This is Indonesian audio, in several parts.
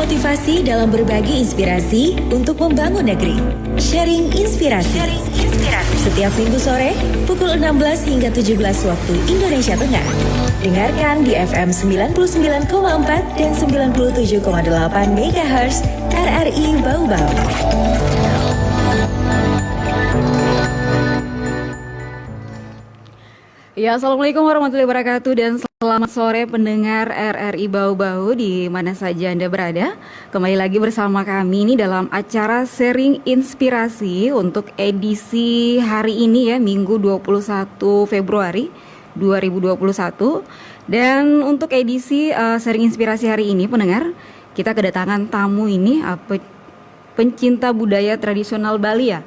motivasi dalam berbagi inspirasi untuk membangun negeri. Sharing Inspirasi. Setiap Minggu sore pukul 16 hingga 17 waktu Indonesia Tengah. Dengarkan di FM 99,4 dan 97,8 MHz RRI Bau-Bau. Ya, Assalamualaikum warahmatullahi wabarakatuh dan selamat sore pendengar RRI Bau-Bau di mana saja Anda berada. Kembali lagi bersama kami ini dalam acara Sharing Inspirasi untuk edisi hari ini ya, Minggu 21 Februari 2021. Dan untuk edisi Sharing Inspirasi hari ini pendengar, kita kedatangan tamu ini pencinta budaya tradisional Bali ya.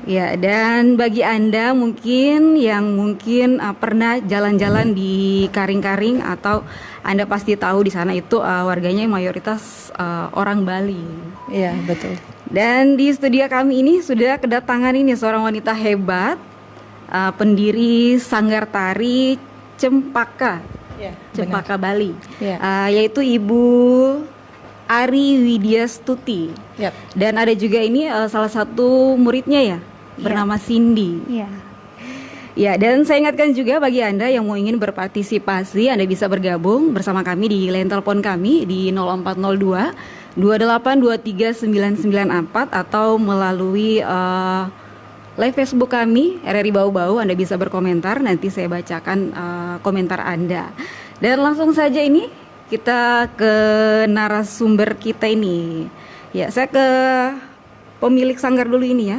Ya, dan bagi Anda yang mungkin pernah jalan-jalan di Karing-Karing atau Anda pasti tahu di sana itu warganya mayoritas orang Bali. Iya, betul. Dan di studio kami ini sudah kedatangan ini seorang wanita hebat, pendiri Sanggar Tari Cempaka, Ya, Cempaka Bali, Ya. Yaitu Ibu Ari Widyastuti. Yap. Dan ada juga ini salah satu muridnya ya, bernama Cindy. Iya. Ya, dan saya ingatkan juga bagi Anda yang mau ingin berpartisipasi, Anda bisa bergabung bersama kami di line telepon kami di 0402 2823 994 atau melalui live Facebook kami RRI Bau-Bau. Anda bisa berkomentar, nanti saya bacakan komentar Anda. Dan langsung saja ini kita ke narasumber kita ini. Ya, saya ke pemilik sanggar dulu ini ya,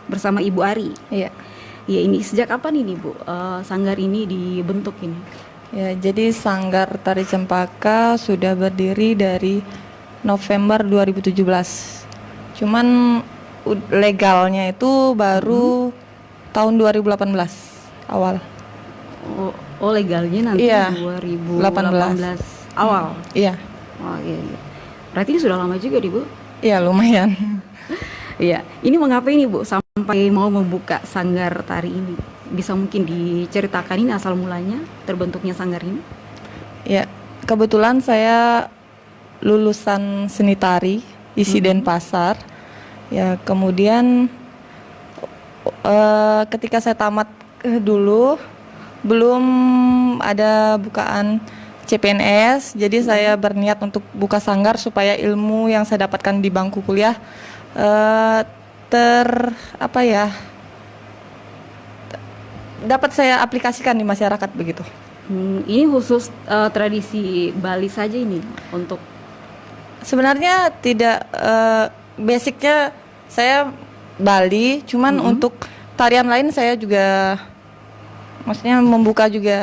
bersama Ibu Ari. Iya. Ya, ini sejak kapan ini Bu sanggar ini dibentuk ini? Ya, jadi Sanggar Tari Cempaka sudah berdiri dari November 2017. Cuman legalnya itu baru tahun 2018 awal. Oh legalnya nanti Iya, 2018 awal. Iya. Oh iya. Berarti ini sudah lama juga nih Bu? Iya, lumayan. Iya, ini mengapa ini Bu sampai mau membuka sanggar tari ini? Bisa mungkin diceritakan ini asal mulanya terbentuknya sanggar ini? Ya, kebetulan saya lulusan seni tari isi Denpasar. Ya, kemudian ketika saya tamat dulu belum ada bukaan CPNS, jadi saya berniat untuk buka sanggar supaya ilmu yang saya dapatkan di bangku kuliah dapat saya aplikasikan di masyarakat begitu. Ini khusus tradisi Bali saja ini untuk? Sebenarnya tidak, basicnya saya Bali, cuman untuk tarian lain saya juga, maksudnya membuka juga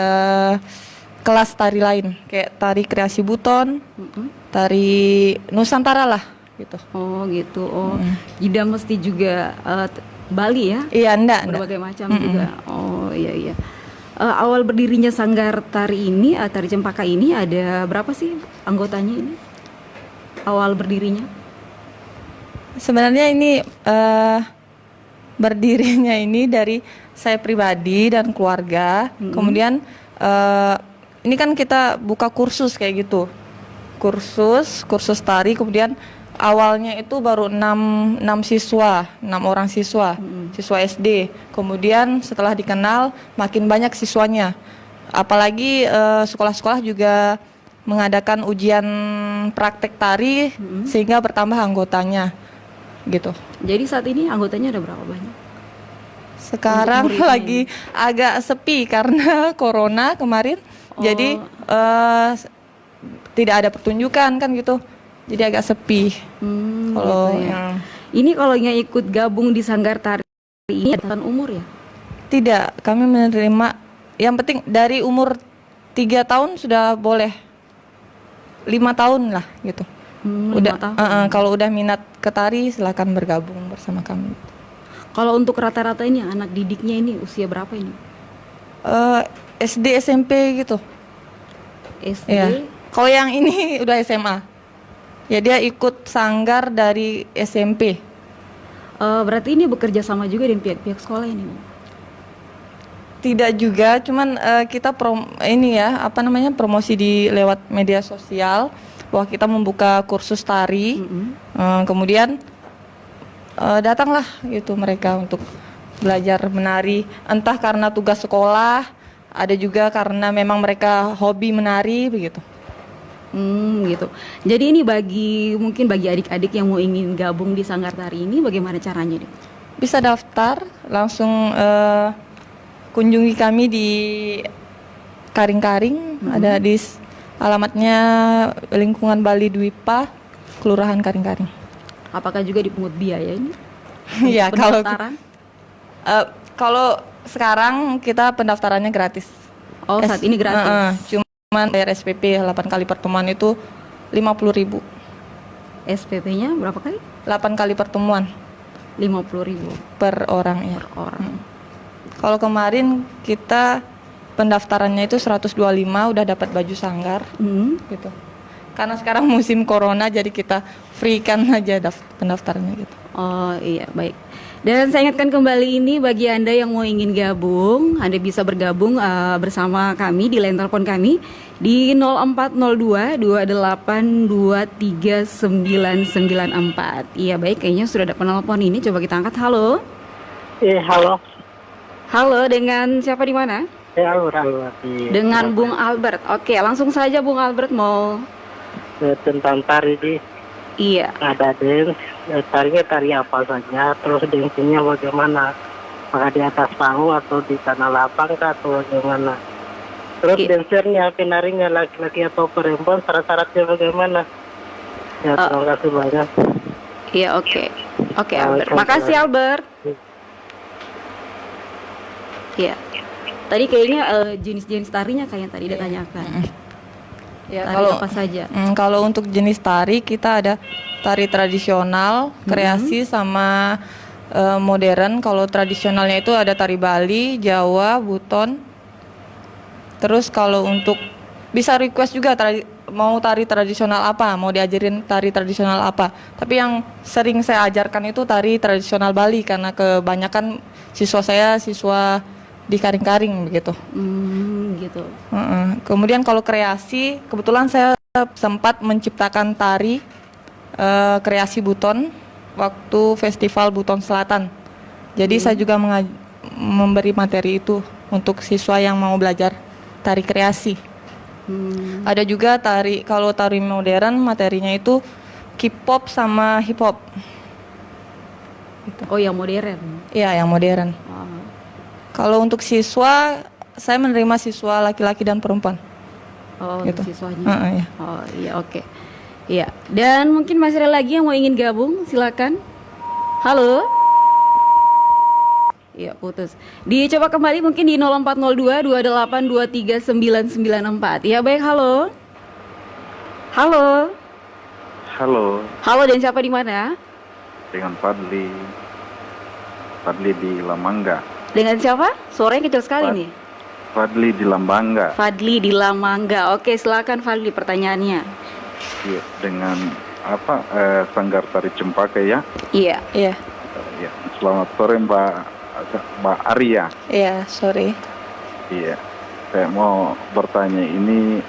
kelas tari lain, kayak tari kreasi buton, tari Nusantara lah gitu. Oh gitu, tidak mesti juga Bali ya? Iya, enggak. Berbagai macam juga. Oh iya. Awal berdirinya sanggar tari ini, tari Cempaka ini ada berapa sih anggotanya ini? Awal berdirinya? Sebenarnya ini berdirinya ini dari saya pribadi dan keluarga. Kemudian ini kan kita buka kursus kayak gitu, kursus tari. Kemudian awalnya itu baru 6 orang siswa SD. Kemudian setelah dikenal makin banyak siswanya. Apalagi sekolah-sekolah juga mengadakan ujian praktek tari sehingga bertambah anggotanya gitu. Jadi saat ini anggotanya ada berapa banyak? Sekarang lagi agak sepi karena corona kemarin. Jadi tidak ada pertunjukan kan gitu. Jadi agak sepi. Kalau gitu ya. Ini kalau yang ikut gabung di sanggar tari ini ada umur ya? Tidak, kami menerima yang penting dari umur 3 tahun sudah boleh. 5 tahun lah gitu. 5 tahun. Kalau udah minat ke tari silakan bergabung bersama kami. Kalau untuk rata-rata ini anak didiknya ini usia berapa ini? SD SMP gitu. SD. Ya. Kalau yang ini udah SMA. Ya, dia ikut sanggar dari SMP. Berarti ini bekerja sama juga dengan pihak-pihak sekolah ini? Tidak juga, cuman kita promosi di lewat media sosial. bahwa kita membuka kursus tari. Kemudian datanglah gitu mereka untuk belajar menari, entah karena tugas sekolah, ada juga karena memang mereka hobi menari begitu. Gitu. Jadi ini mungkin bagi adik-adik yang mau ingin gabung di Sanggar Tari ini, bagaimana caranya nih? Bisa daftar, langsung kunjungi kami di Karing-Karing, ada di alamatnya lingkungan Bali Dwipa, Kelurahan Karing-Karing. Apakah juga dipungut biaya ini? Iya, Pendaftaran? kalau sekarang kita pendaftarannya gratis. Oh, saat ini gratis. Cuman bayar SPP 8 kali pertemuan itu 50.000. SPP-nya berapa kali? 8 kali pertemuan 50.000 per orang ya. per orang. Kalau kemarin kita pendaftarannya itu 125, udah dapat baju sanggar gitu. Karena sekarang musim corona jadi kita free kan aja pendaftarannya gitu. Oh iya, baik. Dan saya ingatkan kembali ini bagi Anda yang mau ingin gabung, Anda bisa bergabung bersama kami di line telepon kami di 0402 2823 994. Iya baik, kayaknya sudah ada penelpon ini, coba kita angkat. Halo. Halo. Halo, dengan siapa di mana? Halo. Dengan Bung Albert. Oke, langsung saja Bung Albert mau Tentang tari di Iya. ada dance, tarinya tari apa saja, terus dancingnya bagaimana? Apakah di atas panggung atau di tanah lapang kah, atau bagaimana? Terus dancernya, penarinya laki-laki atau perempuan, syarat-syaratnya bagaimana? Ya, terima kasih banyak. Iya, oke. Oke, Albert. Makasih Albert. Iya. Tadi kayaknya jenis-jenis tarinya kayak yang tadi ditanyakan. Ya, Tari apa saja? Kalau untuk jenis tari kita ada tari tradisional, kreasi sama modern. Kalau tradisionalnya itu ada tari Bali, Jawa, Buton. Terus kalau untuk bisa request juga mau tari tradisional apa, mau diajarin tari tradisional apa. Tapi yang sering saya ajarkan itu tari tradisional Bali karena kebanyakan siswa saya siswa di Karing-Karing begitu. Gitu. Kemudian kalau kreasi, kebetulan saya sempat menciptakan tari kreasi Buton waktu Festival Buton Selatan. Jadi saya juga memberi materi itu untuk siswa yang mau belajar tari kreasi. Ada juga kalau tari modern materinya itu K-pop sama hip hop. Gitu. Oh, yang modern. Iya, yang modern. Kalau untuk siswa, saya menerima siswa laki-laki dan perempuan. Oh, gitu. untuk siswanya. Iya. Oh, iya, oke. Iya. Dan mungkin masih ada lagi yang mau ingin gabung, silakan. Halo. Iya, putus. Dicoba kembali mungkin di 0402 2823 994. Ya, baik, halo. Halo. Halo, Halo, dan siapa di mana? dengan Fadli di Lamangga. Dengan siapa? Suaranya kecil sekali nih. Fadli di Lambangga. Fadli di Lamangga. Oke, silakan Fadli pertanyaannya. Iya, dengan apa Sanggar Tari Cempaka ya? Iya. Iya. Ya, selamat sore Mbak Arya. Iya, sorry. Iya, saya mau bertanya ini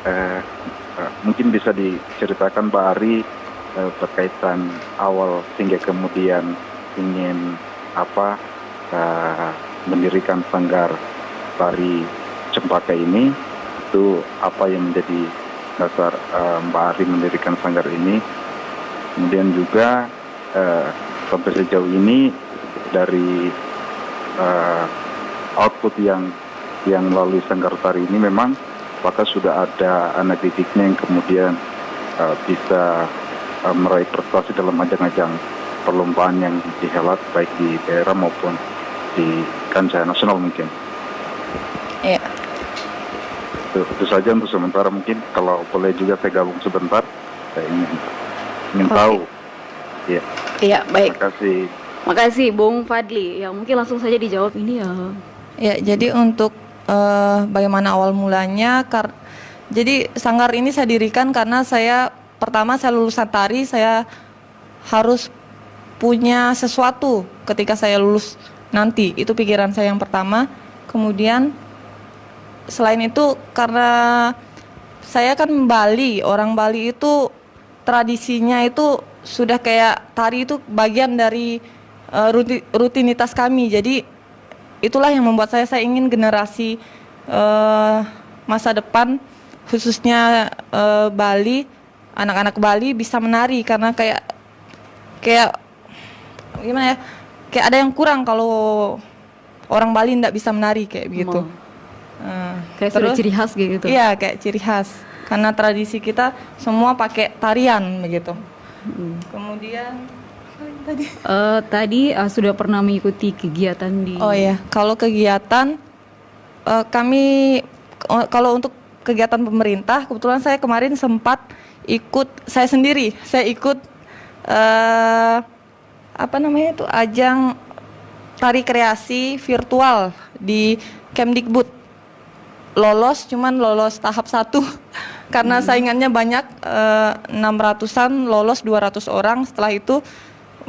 mungkin bisa diceritakan Mbak Ari berkaitan awal hingga kemudian ingin mendirikan Sanggar Tari Cempaka ini, itu apa yang menjadi dasar Mbak Ari mendirikan sanggar ini. Kemudian juga sampai sejauh ini dari output yang melalui Sanggar Tari ini memang apakah sudah ada anak didiknya yang kemudian bisa meraih prestasi dalam ajang-ajang perlombaan yang dihelat baik di daerah maupun di kancah nasional mungkin. Iya. Itu saja untuk sementara, mungkin kalau boleh juga saya gabung sebentar, saya ingin tahu. Iya. Iya, baik. Terima kasih. Makasih Bung Fadli. Ya, mungkin langsung saja dijawab ini ya. Ya, jadi untuk bagaimana awal mulanya, jadi sanggar ini saya dirikan karena pertama saya lulusan tari, saya harus punya sesuatu ketika saya lulus nanti. Itu pikiran saya yang pertama. Kemudian selain itu karena saya kan Bali, orang Bali itu tradisinya itu sudah kayak tari itu bagian dari rutinitas kami. Jadi itulah yang membuat saya ingin generasi masa depan khususnya Bali, anak-anak Bali bisa menari, karena kayak gimana ya, kayak ada yang kurang kalau orang Bali tidak bisa menari kayak begitu. Kayak sudah ciri khas gitu. Iya, kayak ciri khas. Karena tradisi kita semua pakai tarian begitu. Kemudian tadi sudah pernah mengikuti kegiatan di. oh ya, kalau kegiatan kami kalau untuk kegiatan pemerintah, kebetulan saya kemarin sempat ikut, saya sendiri, saya ikut apa namanya itu, ajang tari kreasi virtual di Kemdikbud. Cuman lolos tahap 1 karena saingannya banyak, 600-an lolos 200 orang. Setelah itu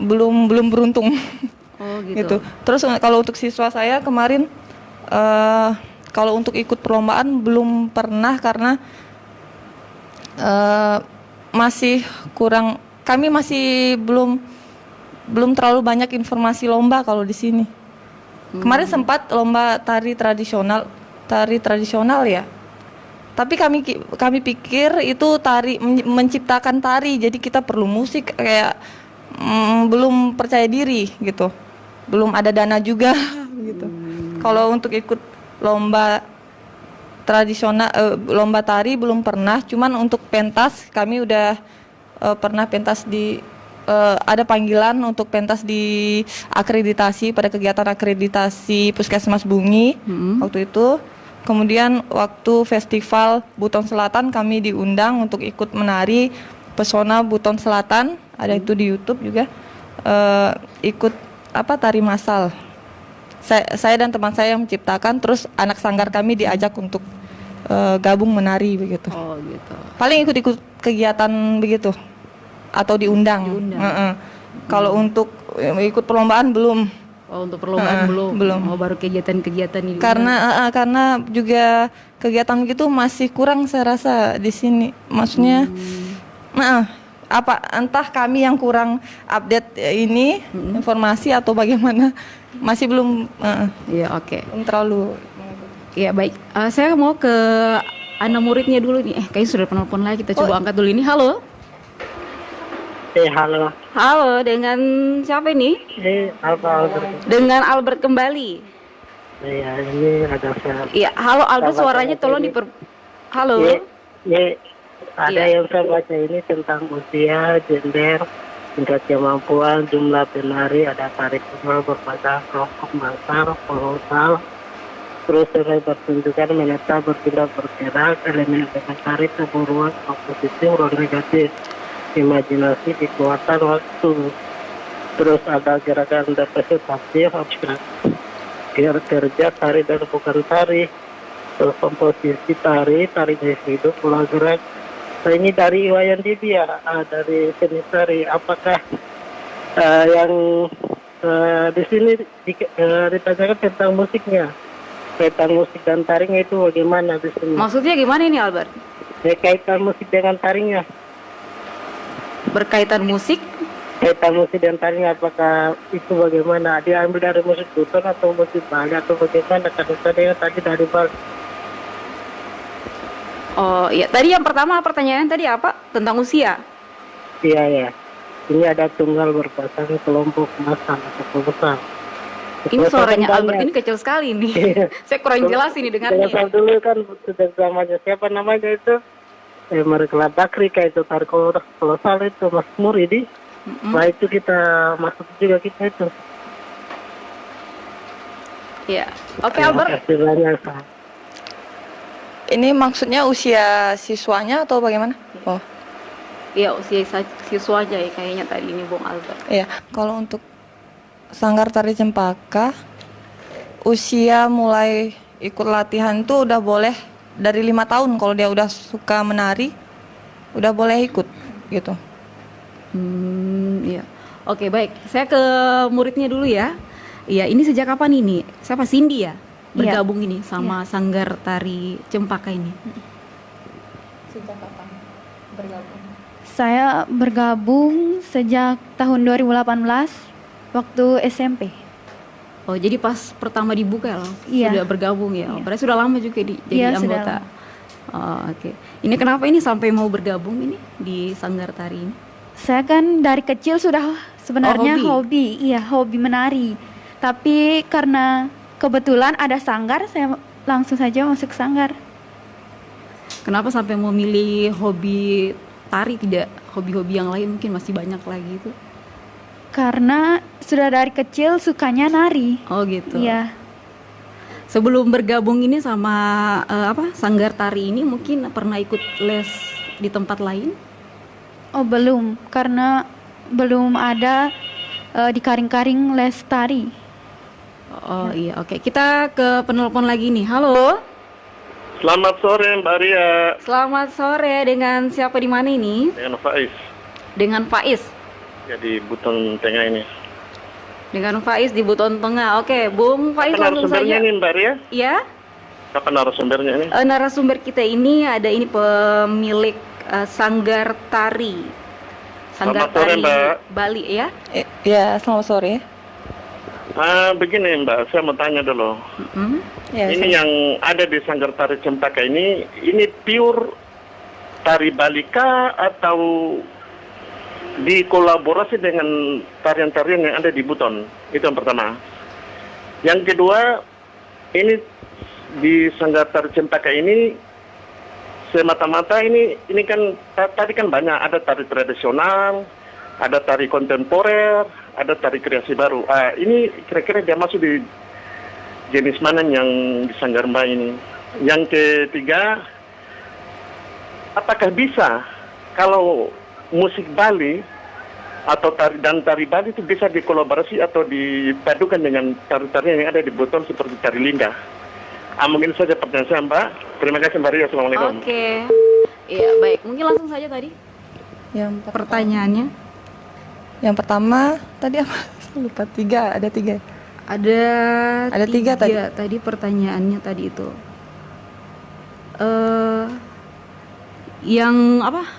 belum beruntung. Oh gitu. Terus kalau untuk siswa saya kemarin kalau untuk ikut perlombaan belum pernah, karena masih kurang, kami masih belum terlalu banyak informasi lomba kalau di sini. Kemarin sempat lomba tari tradisional ya. Tapi kami pikir itu tari, menciptakan tari, jadi kita perlu musik, kayak belum percaya diri gitu. Belum ada dana juga gitu. Kalau untuk ikut lomba tradisional, lomba tari belum pernah. Cuman untuk pentas kami udah pernah pentas di ada panggilan untuk pentas di akreditasi, pada kegiatan akreditasi Puskesmas Bungi waktu itu. Kemudian waktu festival Buton Selatan kami diundang untuk ikut menari Pesona Buton Selatan, ada itu di YouTube juga. Ikut tari massal. Saya dan teman saya yang menciptakan, terus anak sanggar kami diajak untuk gabung menari begitu. Oh gitu. Paling ikut kegiatan begitu atau diundang. Kalau untuk ikut perlombaan belum. Oh, untuk perlombaan belum. Oh, baru kegiatan-kegiatan ini. Karena juga kegiatan begitu masih kurang saya rasa di sini. Maksudnya entah kami yang kurang update ini informasi atau bagaimana, masih belum. Iya, oke. Belum terlalu. Iya, baik. Saya mau ke anak muridnya dulu nih. Kayaknya sudah penelpon lagi, kita coba angkat dulu ini. Halo. Halo. Halo, dengan siapa ini? Albert. Dengan Albert kembali. Iya, ini ada saya. Iya, halo Albert, suaranya tolong Halo. Ada yang saya baca ini tentang usia, gender, tingkat kemampuan, jumlah penari, ada tarik kenal, berbadan, kelompok, masar, kolosal, terus sebagai pertunjukan, meneta, bertindak, bergerak, elemen-elemen tari, tubuh ruang, komposisi, ruang negatif, imajinasi, kekuatan waktu, terus ada gerakan representatif, abstrak, kerja, tari dan bukan tari, terus komposisi tari, tari individu, pola gerak. Nah, ini dari Iwayan Didi ya, dari seni tari. Apakah yang di sini ditanyakan tentang musiknya, kaitan musik dan tarinya itu bagaimana di sini? Maksudnya gimana ini Albert? Kaitan musik dengan tarinya. Berkaitan musik? Kaitan musik dan tarinya, apakah itu bagaimana? Diambil dari musik Buton atau musik Bali atau bagaimana? Karena tadi dari Bali. Oh iya, tadi yang pertama pertanyaan tadi apa? Tentang usia? Iya ya. Ini ada tunggal berpasang, kelompok, masal atau kolosal. Ini suaranya Albert ini kecil sekali nih. Saya kurang jelas ini dengarnya. Kolosal dulu kan sudah namanya, siapa namanya itu? Mereka Bakrika itu tarik kolosal itu Mas Muridi. Nah itu kita masuk juga kita itu. Iya. Oke Albert. Terima kasih banyak. Ini maksudnya usia siswanya atau bagaimana? Oh. Iya, usia siswa aja ya kayaknya tadi ini Bung Albert. Iya, kalau untuk Sanggar Tari Cempaka, usia mulai ikut latihan tuh udah boleh dari 5 tahun. Kalau dia udah suka menari, udah boleh ikut gitu. Iya. Oke, baik. Saya ke muridnya dulu ya. Iya, ini sejak kapan ini? Siapa, Cindy ya? Bergabung ini sama Sanggar Tari Cempaka ini. Sejak kapan bergabung? Saya bergabung sejak tahun 2018 waktu SMP. Oh, jadi pas pertama dibuka loh, Iya. sudah bergabung ya. Iya. Berarti sudah lama juga jadi Iya, sudah anggota. lama. Oh, oke. Ini kenapa ini sampai mau bergabung ini di Sanggar Tari ini? Saya kan dari kecil sudah sebenarnya Oh, hobi menari. Tapi karena kebetulan ada sanggar, saya langsung saja masuk sanggar. Kenapa sampai mau milih hobi tari, tidak hobi-hobi yang lain, mungkin masih banyak lagi itu? Karena sudah dari kecil sukanya nari. Oh gitu. Iya. Sebelum bergabung ini sama Sanggar Tari ini, mungkin pernah ikut les di tempat lain? Oh belum, karena belum ada di Karing-Karing les tari. Oh iya, oke. Kita ke penelpon lagi nih. Halo. Selamat sore Mbak Ria, Selamat sore, dengan siapa di mana ini? dengan Faiz, Dengan Faiz. ya di Buton Tengah ini. Dengan Faiz di Buton Tengah. Oke, Bung Faiz Kapan langsung narasumbernya saja. ini Mbak Ria? Ya, Kapan narasumbernya ini? narasumber kita ini ada ini pemilik Sanggar Tari. Sanggar Selamat sore, Tari Mbak. Bali ya. Ya, selamat sore. Begini Mbak, saya mau tanya dulu. Mm. Ya, Ini yang ada di Sanggar Tari Cempaka ini pure tari Balika atau dikolaborasi dengan tarian-tarian yang ada di Buton? Itu yang pertama. Yang kedua, ini di Sanggar Tari Cempaka ini semata-mata ini kan tadi kan banyak, ada tari tradisional, ada tari kontemporer, ada tari kreasi baru. Ini kira-kira dia masuk di jenis mana yang di Sanggar Mbak ini? Yang ketiga, apakah bisa kalau musik Bali atau tari Bali itu bisa dikolaborasi atau dipadukan dengan tari-tarian yang ada di Buton seperti tari Linda? Mungkin saja pertanyaan saya Mbak. Terima kasih Mbak Ria. Assalamualaikum. Oke. Iya, baik. Mungkin langsung saja tadi pertanyaannya. Yang pertama tadi apa? Lupa, ada tiga. Ada tiga tadi pertanyaannya tadi itu. Yang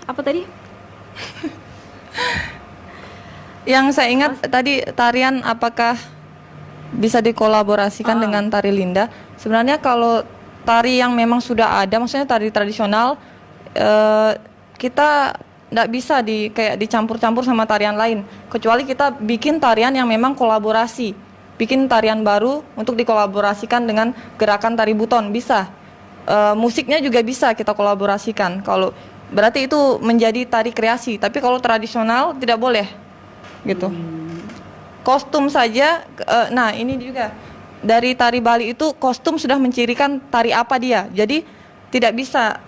apa tadi? Yang saya ingat tadi tarian apakah bisa dikolaborasikan dengan tari Linda? Sebenarnya kalau tari yang memang sudah ada, maksudnya tari tradisional, kita tidak bisa kayak dicampur-campur sama tarian lain. Kecuali kita bikin tarian yang memang kolaborasi, bikin tarian baru untuk dikolaborasikan dengan gerakan tari Buton, bisa. Musiknya juga bisa kita kolaborasikan. Kalau berarti itu menjadi tari kreasi. Tapi kalau tradisional tidak boleh, gitu. Kostum saja, nah ini juga dari tari Bali itu kostum sudah mencirikan tari apa dia. Jadi tidak bisa,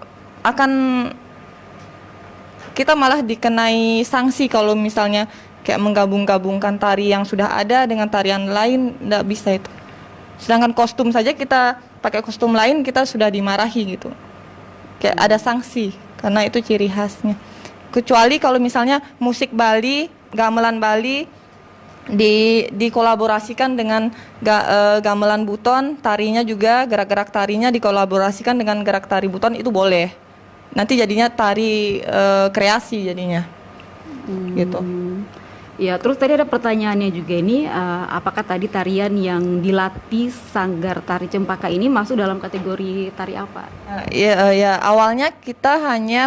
kita malah dikenai sanksi kalau misalnya kayak menggabung-gabungkan tari yang sudah ada dengan tarian lain, tidak bisa itu. Sedangkan kostum saja kita pakai kostum lain kita sudah dimarahi gitu. Kayak ada sanksi karena itu ciri khasnya. Kecuali kalau misalnya musik Bali, gamelan Bali dikolaborasikan dengan gamelan Buton, tarinya juga gerak-gerak tarinya dikolaborasikan dengan gerak tari Buton, itu boleh. Nanti jadinya tari kreasi jadinya. Gitu. Ya, terus tadi ada pertanyaannya juga ini, apakah tadi tarian yang dilatih Sanggar Tari Cempaka ini masuk dalam kategori tari apa? Ya, awalnya kita hanya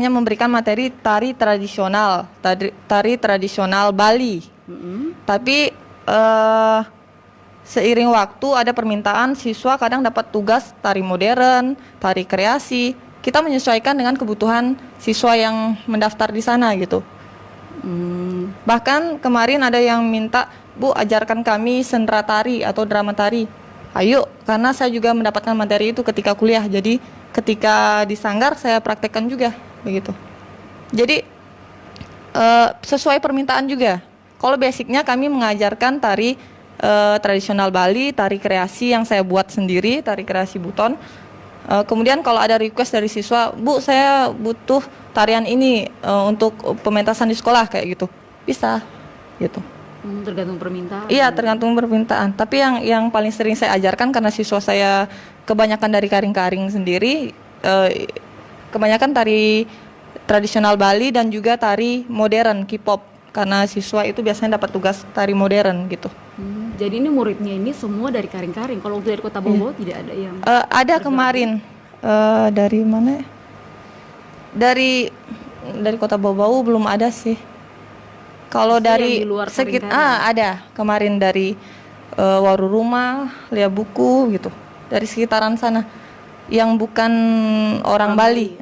memberikan materi tari tradisional Bali. Tapi seiring waktu ada permintaan siswa kadang dapat tugas tari modern, tari kreasi. Kita menyesuaikan dengan kebutuhan siswa yang mendaftar di sana gitu. Bahkan kemarin ada yang minta, Bu, ajarkan kami sendera tari atau drama tari. Ayo, karena saya juga mendapatkan materi itu ketika kuliah. Jadi ketika di Sanggar saya praktekkan juga begitu. Jadi sesuai permintaan juga. Kalau basicnya kami mengajarkan tari tradisional Bali, tari kreasi yang saya buat sendiri, tari kreasi Buton. Kemudian kalau ada request dari siswa, Bu, saya butuh tarian ini untuk pementasan di sekolah kayak gitu, bisa gitu. Tergantung permintaan. Iya, tergantung permintaan. Tapi yang paling sering saya ajarkan karena siswa saya kebanyakan dari Karing-Karing sendiri, kebanyakan tari tradisional Bali dan juga tari modern K-pop. Karena siswa itu biasanya dapat tugas tari modern gitu. Jadi ini muridnya ini semua dari Karing-Karing. Kalau untuk dari Kota Bau-Bau tidak ada yang Ada kemarin dari mana? Ya? Dari Kota Bau-Bau belum ada sih. Kalau Maksudnya dari yang di luar Karing-Karing? ada kemarin dari Waruruma, Lia Buku gitu. Dari sekitaran sana. Yang bukan orang Bali.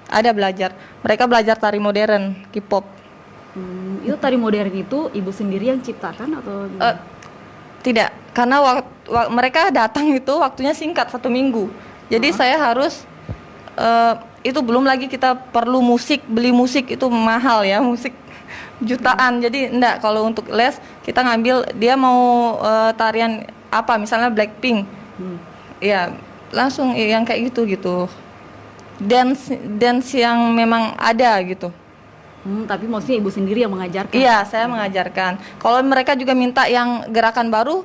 Ada belajar. Mereka belajar tari modern, K-pop. Itu tari modern itu ibu sendiri yang ciptakan atau gimana? Tidak, karena mereka datang itu waktunya singkat 1 minggu. Jadi saya harus itu belum lagi kita perlu beli musik itu mahal ya, musik jutaan. Jadi enggak, kalau untuk les kita ngambil dia mau tarian apa, misalnya Blackpink. Ya, langsung yang kayak gitu. Dance yang memang ada gitu. Tapi maksudnya ibu sendiri yang mengajarkan? Iya, saya mengajarkan. Kalau mereka juga minta yang gerakan baru,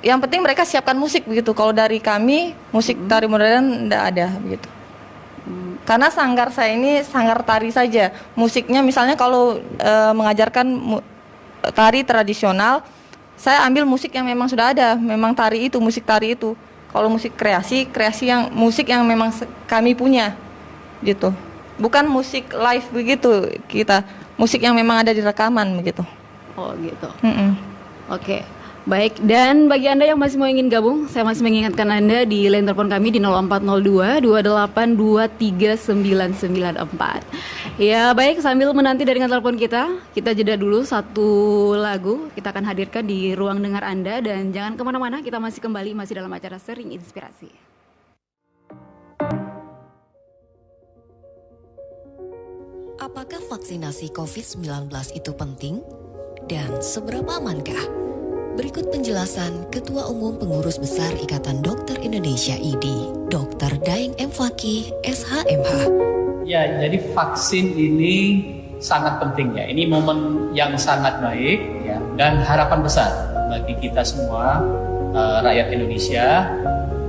yang penting mereka siapkan musik begitu. Kalau dari kami, musik tari modern tidak ada begitu. Karena sanggar saya ini sanggar tari saja. Musiknya misalnya kalau mengajarkan tari tradisional, saya ambil musik yang memang sudah ada, memang tari itu, musik tari itu. Kalau musik kreasi yang musik yang memang kami punya gitu. Bukan musik live begitu kita, musik yang memang ada di rekaman begitu. Oh gitu. Oke, baik. Dan bagi Anda yang masih mau ingin gabung, saya masih mengingatkan Anda di line telepon kami di 0402 28 23 994. Ya baik, sambil menanti dari telepon kita jeda dulu satu lagu. Kita akan hadirkan di ruang dengar Anda dan jangan kemana-mana. Kita masih dalam acara Sharing Inspirasi. Apakah vaksinasi COVID-19 itu penting? Dan seberapa amankah? Berikut penjelasan Ketua Umum Pengurus Besar Ikatan Dokter Indonesia IDI, Dr. Daeng M. Fakih, SHMH. Ya, jadi vaksin ini sangat penting ya. Ini momen yang sangat baik ya, dan harapan besar bagi kita semua rakyat Indonesia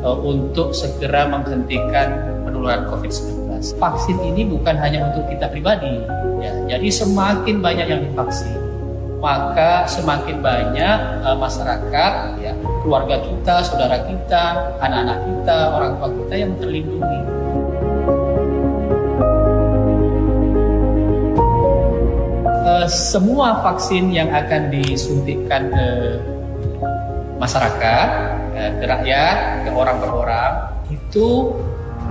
untuk segera menghentikan penularan COVID-19. Vaksin ini bukan hanya untuk kita pribadi, ya. Jadi semakin banyak yang divaksin, maka semakin banyak masyarakat, ya, keluarga kita, saudara kita, anak-anak kita, orang tua kita yang terlindungi. Semua vaksin yang akan disuntikkan ke masyarakat, ke rakyat, ke orang per orang, itu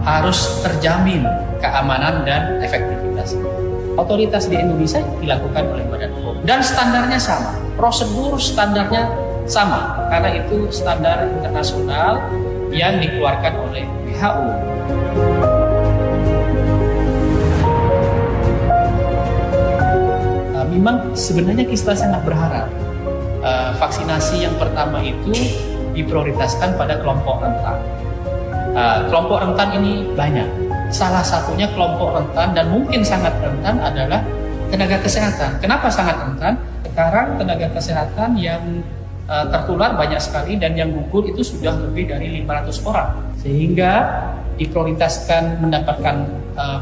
harus terjamin keamanan dan efektivitas. Otoritas di Indonesia dilakukan oleh Badan POM dan standarnya sama, prosedur standarnya sama karena itu standar internasional yang dikeluarkan oleh WHO. Memang sebenarnya kita sangat berharap vaksinasi yang pertama itu diprioritaskan pada kelompok rentan. Kelompok rentan ini banyak. Salah satunya kelompok rentan dan mungkin sangat rentan adalah tenaga kesehatan. Kenapa sangat rentan? Sekarang tenaga kesehatan yang tertular banyak sekali dan yang gugur itu sudah lebih dari 500 orang. Sehingga diprioritaskan mendapatkan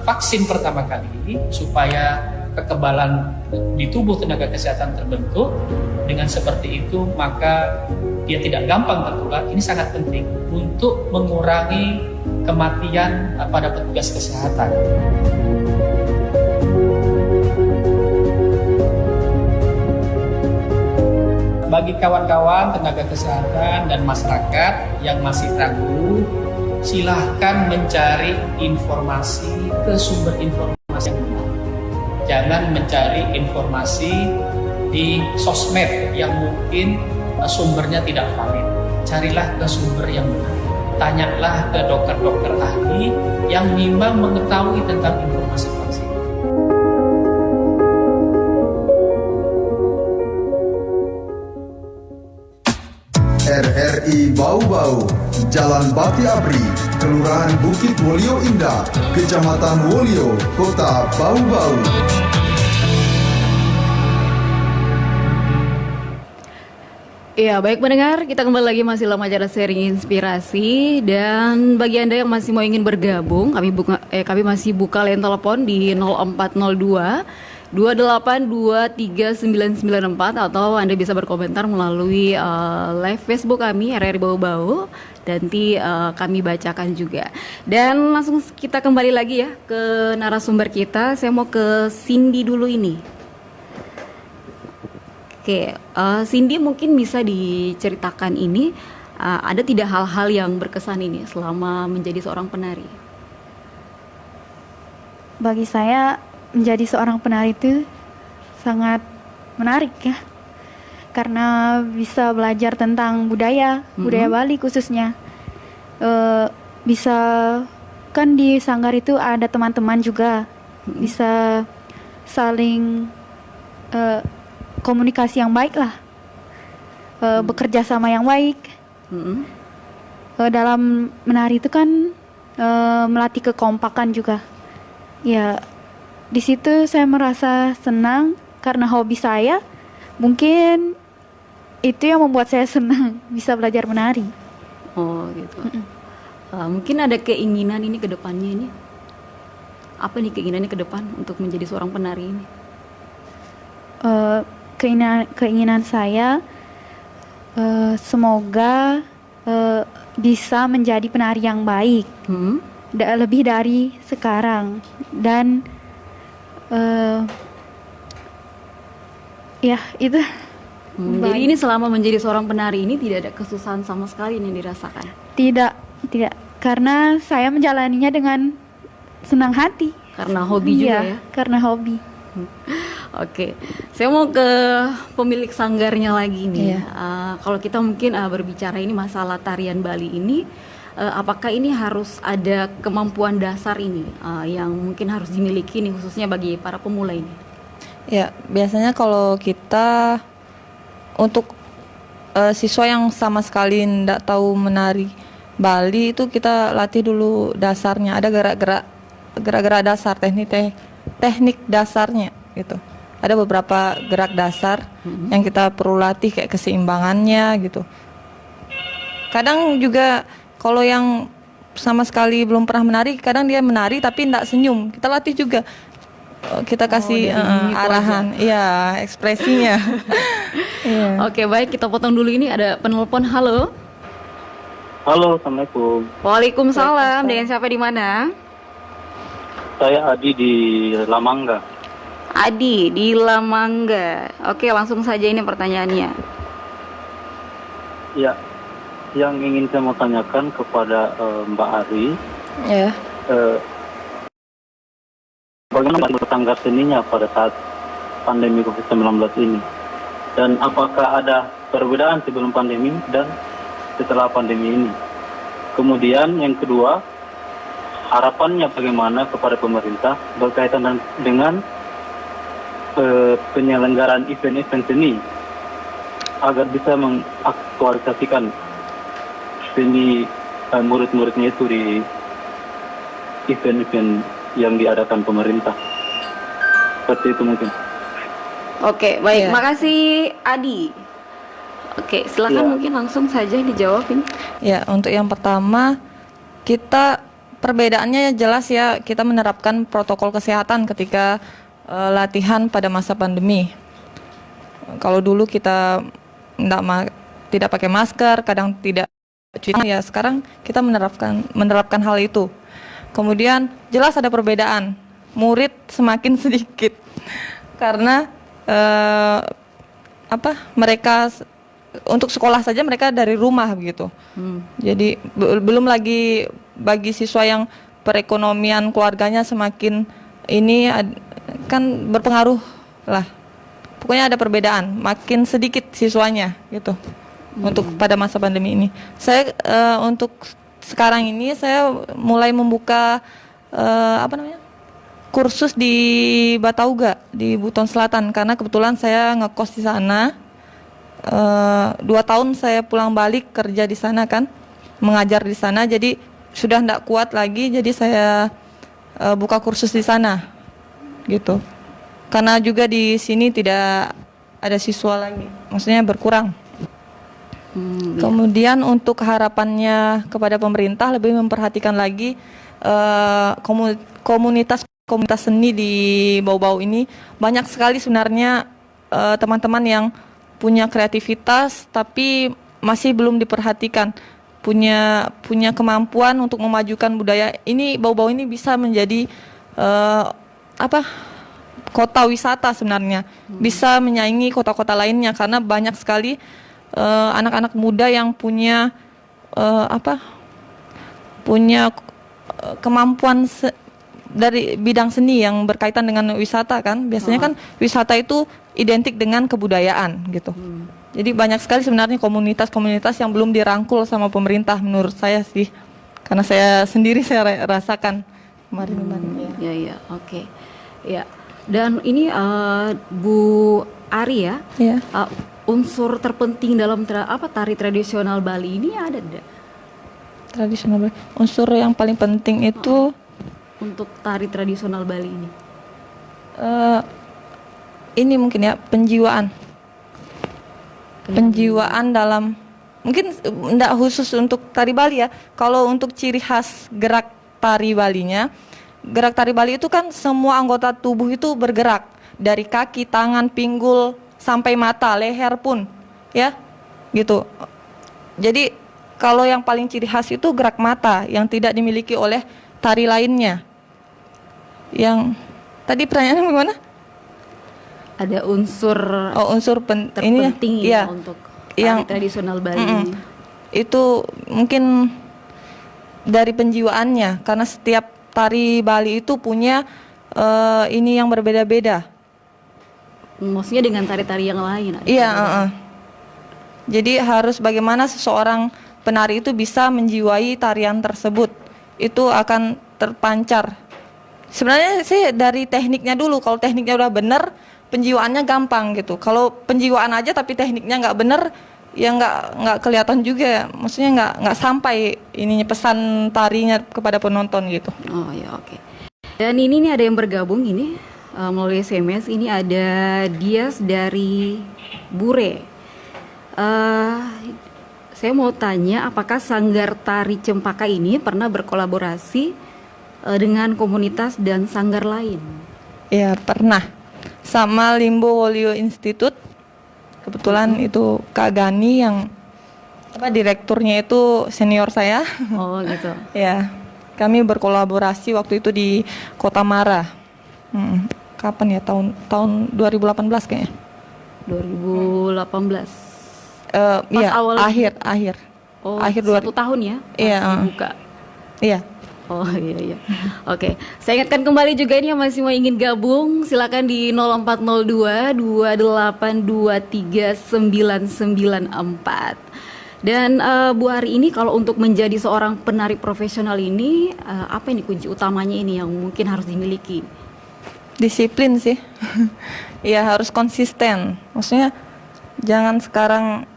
vaksin pertama kali supaya kekebalan di tubuh tenaga kesehatan terbentuk. Dengan seperti itu maka dia tidak gampang tertular. Ini sangat penting untuk mengurangi kematian pada petugas kesehatan. Bagi kawan-kawan tenaga kesehatan dan masyarakat yang masih ragu, silahkan mencari informasi ke sumber informasi yang benar. Jangan mencari informasi di sosmed yang mungkin sumbernya tidak valid. Carilah ke sumber yang benar. Tanyalah ke dokter-dokter ahli yang memang mengetahui tentang informasi vaksin. RRI Bau-Bau, Jalan Bati Abri, Kelurahan Bukit Wolio Indah, Kecamatan Wolio, Kota Bau-Bau. Iya, baik pendengar, kita kembali lagi masih dalam acara sharing inspirasi, dan bagi Anda yang masih mau ingin bergabung, kami masih buka line telepon di 0402 28239994, atau Anda bisa berkomentar melalui live Facebook kami RRI Bau-Bau, nanti kami bacakan juga. Dan langsung kita kembali lagi ya ke narasumber kita. Saya mau ke Cindy dulu ini. Oke, Cindy, mungkin bisa diceritakan ini, ada tidak hal-hal yang berkesan ini selama menjadi seorang penari? Bagi saya menjadi seorang penari itu sangat menarik ya, karena bisa belajar tentang budaya Bali khususnya. Bisa, kan di sanggar itu ada teman-teman juga, bisa saling komunikasi yang baik lah, bekerja sama yang baik. Dalam menari itu kan melatih kekompakan juga. Ya, di situ saya merasa senang karena hobi saya. Mungkin itu yang membuat saya senang bisa belajar menari. Oh gitu. Mungkin ada keinginan ini ke depannya ini. Apa nih keinginannya ke depan untuk menjadi seorang penari ini? Keinginan saya semoga bisa menjadi penari yang baik, lebih dari sekarang, dan ya itu. Jadi ini selama menjadi seorang penari ini tidak ada kesusahan sama sekali yang dirasakan? Tidak, karena saya menjalaninya dengan senang hati. Karena hobi juga ya? Karena hobi. Oke, saya mau ke pemilik sanggarnya lagi nih. Iya. Kalau kita mungkin berbicara ini masalah tarian Bali ini, apakah ini harus ada kemampuan dasar ini yang mungkin harus dimiliki nih khususnya bagi para pemula ini? Ya, biasanya kalau kita untuk siswa yang sama sekali tidak tahu menari Bali itu kita latih dulu dasarnya. Ada gerak-gerak dasar, teknik dasarnya gitu. Ada beberapa gerak dasar yang kita perlu latih, kayak keseimbangannya gitu. Kadang juga kalau yang sama sekali belum pernah menari, kadang dia menari tapi tidak senyum. Kita latih juga. Kita kasih arahan, iya, ekspresinya. Iya. Oke, baik, kita potong dulu, ini ada penelpon. Halo. Halo, Assalamualaikum. Waalaikumsalam. Dengan siapa di mana? Saya Adi di Lamangga. Adi di Lamangga. Oke, langsung saja ini pertanyaannya. Ya, yang ingin saya mau tanyakan kepada Mbak Ari. Ya. Bagaimana bertangga seninya pada saat pandemi COVID-19 ini? Dan apakah ada perbedaan sebelum pandemi dan setelah pandemi ini? Kemudian yang kedua, harapannya bagaimana kepada pemerintah berkaitan dengan penyelenggaraan event-event seni agar bisa mengaktualisasikan seni murid-muridnya itu di event-event yang diadakan pemerintah. Seperti itu mungkin. Oke, baik. Makasih Adi. Oke, silakan mungkin langsung saja dijawab ini. Ya, untuk yang pertama, kita perbedaannya jelas ya, kita menerapkan protokol kesehatan ketika latihan pada masa pandemi. Kalau dulu kita tidak pakai masker, kadang tidak cuci, ya sekarang kita menerapkan hal itu. Kemudian jelas ada perbedaan, murid semakin sedikit karena mereka untuk sekolah saja mereka dari rumah begitu. Jadi belum lagi bagi siswa yang perekonomian keluarganya semakin ini kan berpengaruh lah. Pokoknya ada perbedaan, makin sedikit siswanya gitu. Untuk pada masa pandemi ini. Saya untuk sekarang ini saya mulai membuka kursus di Batauga di Buton Selatan, karena kebetulan saya ngekos di sana. 2 tahun saya pulang balik kerja di sana kan, mengajar di sana, jadi sudah tidak kuat lagi, jadi saya buka kursus di sana gitu. Karena juga di sini tidak ada siswa lagi, maksudnya berkurang. Iya. Kemudian untuk harapannya kepada pemerintah lebih memperhatikan lagi komunitas seni di Bau-Bau ini. Banyak sekali sebenarnya teman-teman yang punya kreativitas tapi masih belum diperhatikan, punya kemampuan untuk memajukan budaya. Ini Bau-Bau ini bisa menjadi kota wisata sebenarnya, bisa menyaingi kota-kota lainnya karena banyak sekali anak-anak muda yang punya kemampuan dari bidang seni yang berkaitan dengan wisata kan. Biasanya kan wisata itu identik dengan kebudayaan gitu. Jadi banyak sekali sebenarnya komunitas-komunitas yang belum dirangkul sama pemerintah menurut saya sih. Karena saya sendiri saya rasakan kemarin-kemarin. Ya, oke. Ya. Dan ini Bu Ari ya. Iya. Unsur terpenting dalam tari tradisional Bali ini ada tidak? Tradisional Bali. Unsur yang paling penting itu untuk tari tradisional Bali ini. Ini mungkin ya penjiwaan dalam, mungkin tidak khusus untuk tari Bali ya. Kalau untuk ciri khas gerak tari Balinya, gerak tari Bali itu kan semua anggota tubuh itu bergerak dari kaki, tangan, pinggul sampai mata, leher pun ya gitu. Jadi kalau yang paling ciri khas itu gerak mata yang tidak dimiliki oleh tari lainnya. Yang tadi pertanyaannya gimana? Ada unsur ini terpenting ya, untuk tari tradisional Bali ini. Itu mungkin dari penjiwaannya, karena setiap tari Bali itu punya ini yang berbeda-beda. Maksudnya dengan tari-tari yang lain? Iya. Jadi harus bagaimana seseorang penari itu bisa menjiwai tarian tersebut, itu akan terpancar. Sebenarnya sih dari tekniknya dulu. Kalau tekniknya udah bener, penjiwaannya gampang gitu. Kalau penjiwaan aja tapi tekniknya nggak bener, ya nggak kelihatan juga. Maksudnya nggak sampai ininya pesan tarinya kepada penonton gitu. Oh ya, oke. Dan ini nih ada yang bergabung ini melalui SMS. Ini ada Dias dari Bure. Saya mau tanya, apakah Sanggar Tari Cempaka ini pernah berkolaborasi dengan komunitas dan sanggar lain? Ya, pernah. Sama Limbo Wolio Institute. Kebetulan itu Kak Gani yang direkturnya itu senior saya. Oh, gitu. Ya. Kami berkolaborasi waktu itu di Kota Mara. Kapan ya? Tahun 2018 kayaknya. 2018. Iya, awal akhir. Oh, akhir 1 tahun ya? Iya. Buka. Iya. Oh iya. Oke, saya ingatkan kembali juga ini yang masih mau ingin gabung, silakan di 0402 2823 994. Dan Bu Ari ini kalau untuk menjadi seorang penari profesional ini apa ini kunci utamanya ini yang mungkin harus dimiliki? Disiplin sih. Ya harus konsisten. Maksudnya jangan sekarang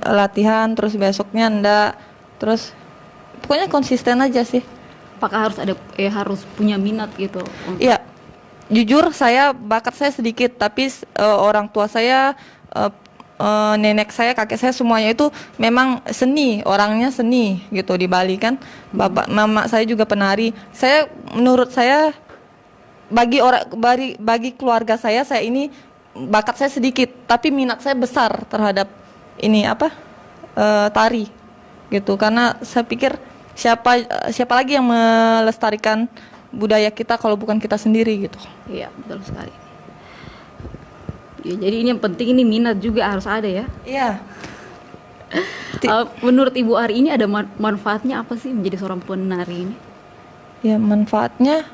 latihan terus besoknya enggak, terus pokoknya konsisten aja sih. Apakah harus punya minat gitu? Iya, jujur bakat saya sedikit, tapi orang tua saya, nenek saya, kakek saya semuanya itu memang seni, orangnya seni gitu di Bali kan. Bapak, mama saya juga penari. Menurut saya bagi keluarga saya ini bakat saya sedikit, tapi minat saya besar terhadap ini tari gitu. Karena saya pikir siapa lagi yang melestarikan budaya kita kalau bukan kita sendiri gitu. Iya, betul sekali. Ya, jadi ini yang penting, ini minat juga harus ada ya. Iya. Menurut Ibu Ari ini ada manfaatnya apa sih menjadi seorang penari ini? Ya, manfaatnya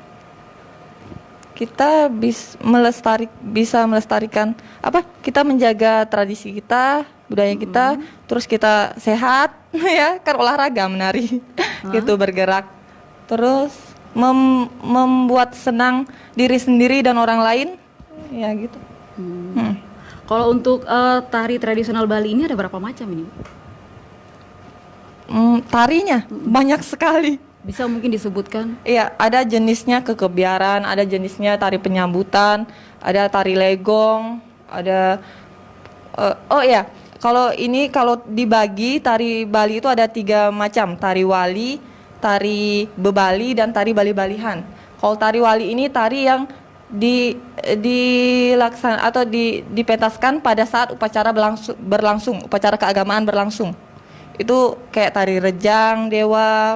kita bisa melestarikan kita menjaga tradisi kita, budaya kita, terus kita sehat ya, kan olahraga menari gitu, bergerak, terus membuat senang diri sendiri dan orang lain ya gitu. Kalau untuk tari tradisional Bali ini ada berapa macam ini? Tarinya banyak sekali. Bisa mungkin disebutkan? Iya, ada jenisnya kekebiaran, ada jenisnya tari penyambutan, ada tari legong, ada kalau dibagi tari Bali itu ada 3 macam, tari wali, tari bebali, dan tari bali-balihan. Kalau tari wali ini tari yang dipentaskan pada saat upacara berlangsung, upacara keagamaan berlangsung. Itu kayak tari rejang, dewa,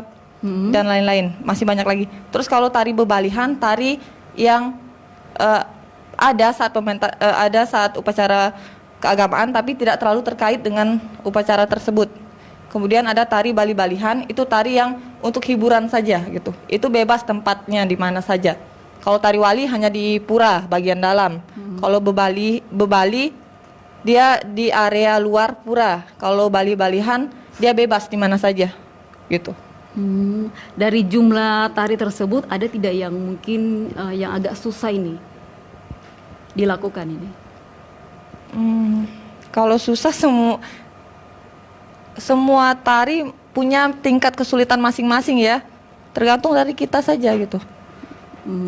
dan lain-lain, masih banyak lagi. Terus kalau tari bebalihan, tari yang ada saat upacara keagamaan tapi tidak terlalu terkait dengan upacara tersebut. Kemudian ada tari bali-balihan, itu tari yang untuk hiburan saja gitu. Itu bebas tempatnya di mana saja. Kalau tari wali hanya di pura bagian dalam. Kalau bebali dia di area luar pura. Kalau bali-balihan dia bebas di mana saja gitu. Dari jumlah tari tersebut ada tidak yang mungkin yang agak susah ini dilakukan ini? Kalau susah, semua tari punya tingkat kesulitan masing-masing ya, tergantung dari kita saja gitu.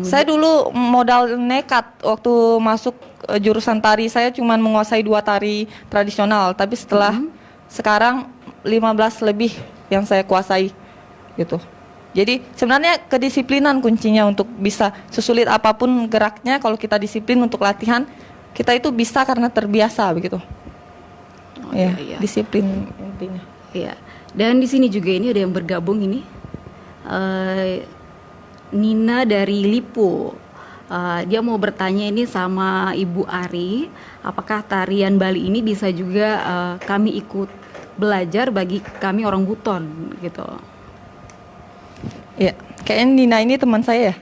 Saya dulu modal nekat waktu masuk jurusan tari, saya cuma menguasai 2 tari tradisional, tapi setelah sekarang 15 lebih yang saya kuasai gitu. Jadi sebenarnya kedisiplinan kuncinya untuk bisa sesulit apapun geraknya. Kalau kita disiplin untuk latihan, kita itu bisa karena terbiasa begitu. Iya. Disiplin intinya. Iya. Dan di sini juga ini ada yang bergabung ini. Nina dari Lipo. Dia mau bertanya ini sama Ibu Ari, apakah tarian Bali ini bisa juga kami ikut belajar bagi kami orang Buton gitu. Ya, kayaknya Nina ini teman saya ya.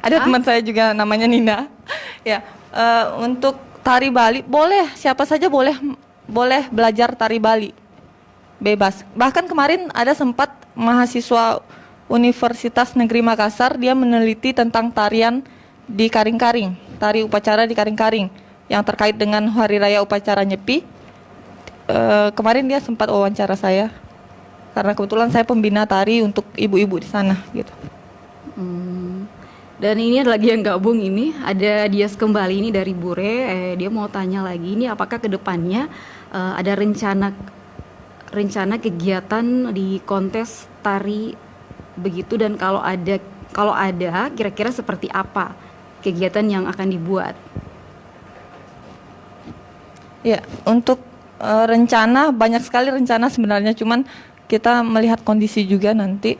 Ada teman saya juga namanya Nina. Ya, untuk tari Bali boleh, siapa saja boleh belajar tari Bali. Bebas. Bahkan kemarin ada sempat mahasiswa Universitas Negeri Makassar, dia meneliti tentang tarian di Karing-Karing, tari upacara di Karing-Karing yang terkait dengan hari raya upacara Nyepi. Kemarin dia sempat wawancara saya. Karena kebetulan saya pembina tari untuk ibu-ibu di sana gitu. Dan ini ada lagi yang gabung ini, ada Dias kembali ini dari Bure. Dia mau tanya lagi ini, apakah kedepannya ada rencana kegiatan di kontes tari begitu, dan kalau ada kira-kira seperti apa kegiatan yang akan dibuat? Ya, untuk rencana banyak sekali rencana sebenarnya, cuman kita melihat kondisi juga nanti.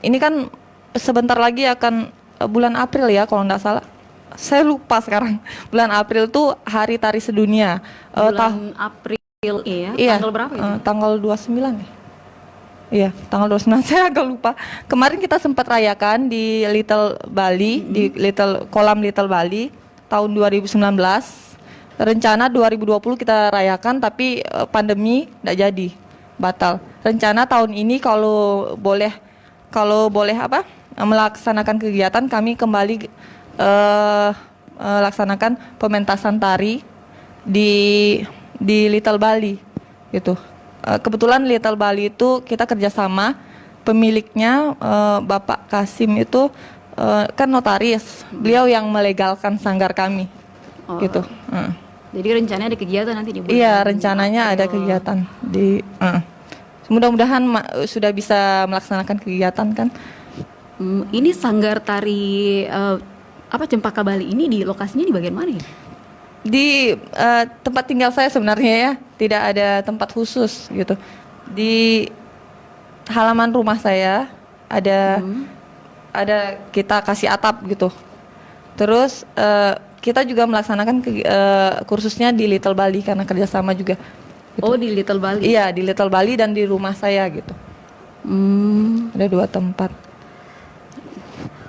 Ini kan sebentar lagi akan bulan April ya kalau nggak salah. Saya lupa sekarang. Bulan April tuh Hari Tari Sedunia. Bulan April ya? Iya. Tanggal berapa ya? Tanggal 29 ya? Iya, tanggal 29. Saya agak lupa. Kemarin kita sempat rayakan di Little Bali, di Kolam Little Bali tahun 2019. Rencana 2020 kita rayakan, tapi pandemi nggak jadi, batal. Rencana tahun ini kalau boleh melaksanakan kegiatan, kami kembali laksanakan pementasan tari di Little Bali gitu. Kebetulan Little Bali itu kita kerjasama, pemiliknya Bapak Kasim itu kan notaris, beliau yang melegalkan sanggar kami gitu. Jadi rencananya ada kegiatan nanti di bulan. Iya, rencananya ada kegiatan di. Mudah-mudahan sudah bisa melaksanakan kegiatan kan. Ini sanggar tari Cempaka Bali ini di lokasinya di bagian mana ya? Di tempat tinggal saya sebenarnya ya, tidak ada tempat khusus gitu. Di halaman rumah saya ada kita kasih atap gitu. Terus kita juga melaksanakan kursusnya di Little Bali karena kerjasama juga. Gitu. Oh, di Little Bali? Iya, di Little Bali dan di rumah saya gitu. Ada 2 tempat.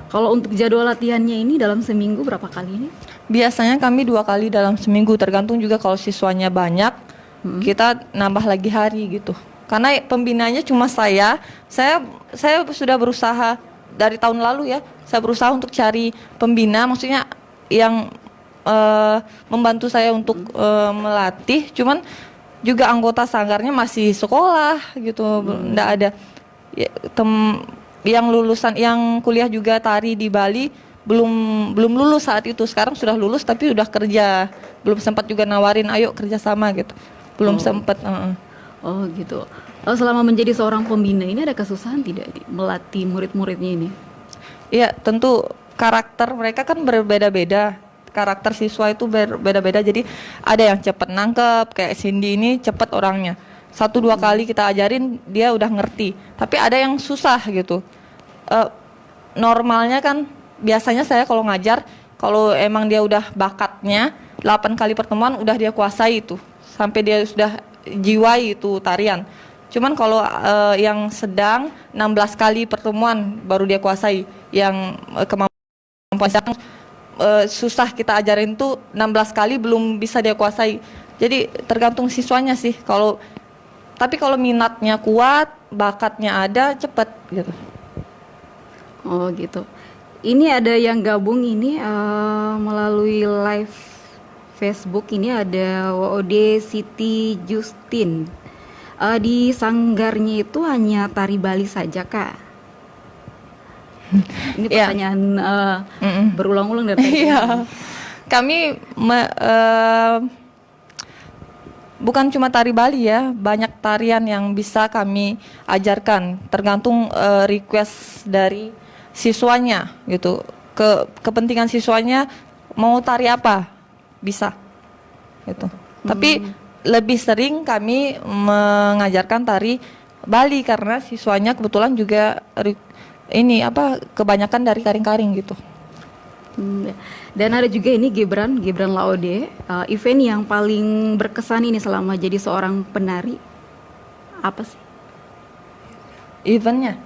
Kalau untuk jadwal latihannya ini dalam seminggu berapa kali ini? Biasanya kami 2 kali dalam seminggu, tergantung juga kalau siswanya banyak, kita nambah lagi hari gitu. Karena pembinanya cuma saya sudah berusaha dari tahun lalu ya, saya berusaha untuk cari pembina, maksudnya yang membantu saya untuk melatih, cuman juga anggota sanggarnya masih sekolah gitu, nggak ada yang lulusan, yang kuliah juga tari di Bali belum lulus saat itu. Sekarang sudah lulus tapi udah kerja, belum sempat juga nawarin ayo kerja sama gitu. belum sempet. Oh gitu. Selama menjadi seorang pembina ini ada kesusahan tidak melatih murid-muridnya ini? Iya, tentu karakter mereka kan berbeda-beda. Karakter siswa itu berbeda-beda. Jadi ada yang cepat nangkep, kayak Cindy ini cepat orangnya. 1-2 kali kita ajarin dia udah ngerti. Tapi ada yang susah gitu. Normalnya kan biasanya saya kalau ngajar, kalau emang dia udah bakatnya 8 kali pertemuan udah dia kuasai itu. Sampai dia sudah jiwai itu tarian. Cuman kalau yang sedang 16 kali pertemuan baru dia kuasai. Yang kemampuan sedang susah kita ajarin tuh 16 kali belum bisa dia kuasai. Jadi tergantung siswanya sih. Tapi kalau minatnya kuat, bakatnya ada, cepet gitu. Oh gitu. Ini ada yang gabung ini melalui live Facebook. Ini ada WOD Siti Justin. Di sanggarnya itu hanya tari Bali saja, Kak? Ini pertanyaan berulang-ulang dari tadi. Iya. Kami bukan cuma tari Bali ya, banyak tarian yang bisa kami ajarkan, tergantung request dari siswanya gitu. Kepentingan siswanya mau tari apa, bisa gitu. Tapi lebih sering kami mengajarkan tari Bali karena siswanya kebetulan juga kebanyakan dari karing-karing gitu. Dan ada juga ini Gibran Laode, event yang paling berkesan ini selama jadi seorang penari apa sih? Eventnya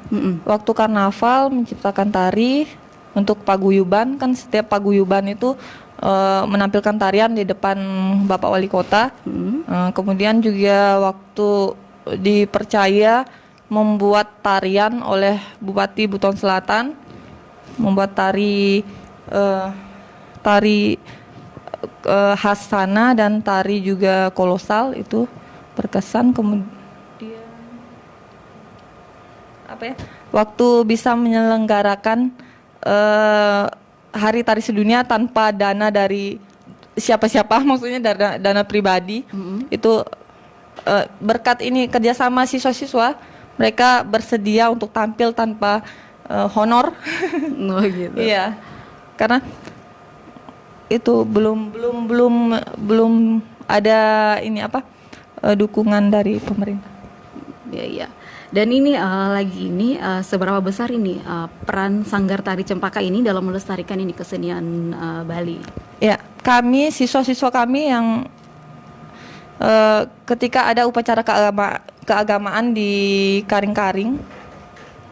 waktu karnaval menciptakan tari untuk paguyuban, kan setiap paguyuban itu menampilkan tarian di depan Bapak Wali Kota. Kemudian juga waktu dipercaya membuat tarian oleh Bupati Buton Selatan, membuat tari khas sana dan tari juga kolosal, itu berkesan. Kemudian waktu bisa menyelenggarakan Hari Tari Sedunia tanpa dana dari siapa-siapa, maksudnya dana pribadi. Itu berkat ini kerjasama siswa-siswa, mereka bersedia untuk tampil tanpa honor. Oh gitu. Iya, karena itu belum ada dukungan dari pemerintah. Iya. Dan ini seberapa besar ini peran Sanggar Tari Cempaka ini dalam melestarikan ini kesenian Bali? Ya, siswa-siswa kami yang ketika ada upacara keagamaan di karing-karing,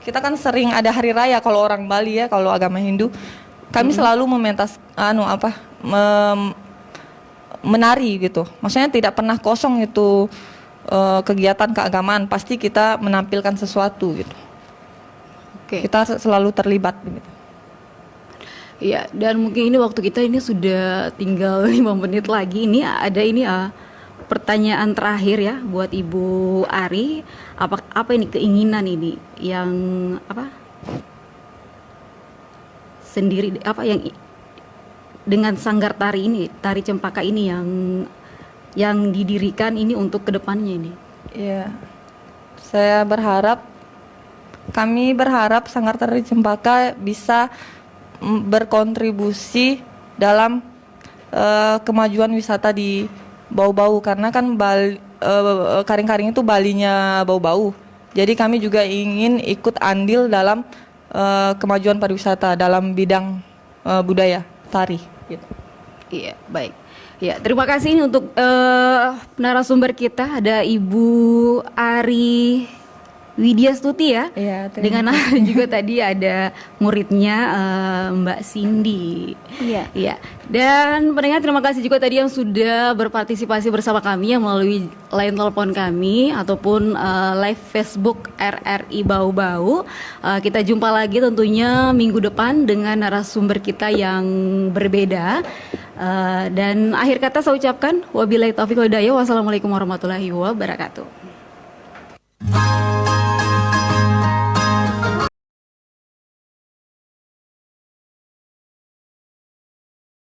kita kan sering ada hari raya kalau orang Bali ya, kalau agama Hindu, kami selalu menari gitu. Maksudnya tidak pernah kosong itu. Kegiatan keagamaan pasti kita menampilkan sesuatu gitu. Kita selalu terlibat gitu. Iya, dan mungkin ini waktu kita ini sudah tinggal 5 menit lagi. Ini ada pertanyaan terakhir ya buat Ibu Ari. Apa ini keinginan ini yang sendiri yang dengan Sanggar Tari ini, Tari Cempaka ini yang didirikan ini untuk kedepannya ini? Iya, kami berharap Sanggar Tari Cempaka bisa berkontribusi dalam kemajuan wisata di Bau-Bau, karena kan karing-karing itu Balinya Bau-Bau. Jadi kami juga ingin ikut andil dalam kemajuan pariwisata dalam bidang budaya tari. Gitu. Iya, baik. Ya, terima kasih ini untuk narasumber kita, ada Ibu Ari Widya Stuti ya. Iya, dengan juga tadi ada muridnya Mbak Cindy. Iya. Iya. Dan pendengar, terima kasih juga tadi yang sudah berpartisipasi bersama kami ya melalui line telepon kami ataupun live Facebook RRI Bau-Bau. Kita jumpa lagi tentunya minggu depan dengan narasumber kita yang berbeda. Dan akhir kata saya ucapkan wabillahi taufiq wal hidayah. Wassalamualaikum warahmatullahi wabarakatuh.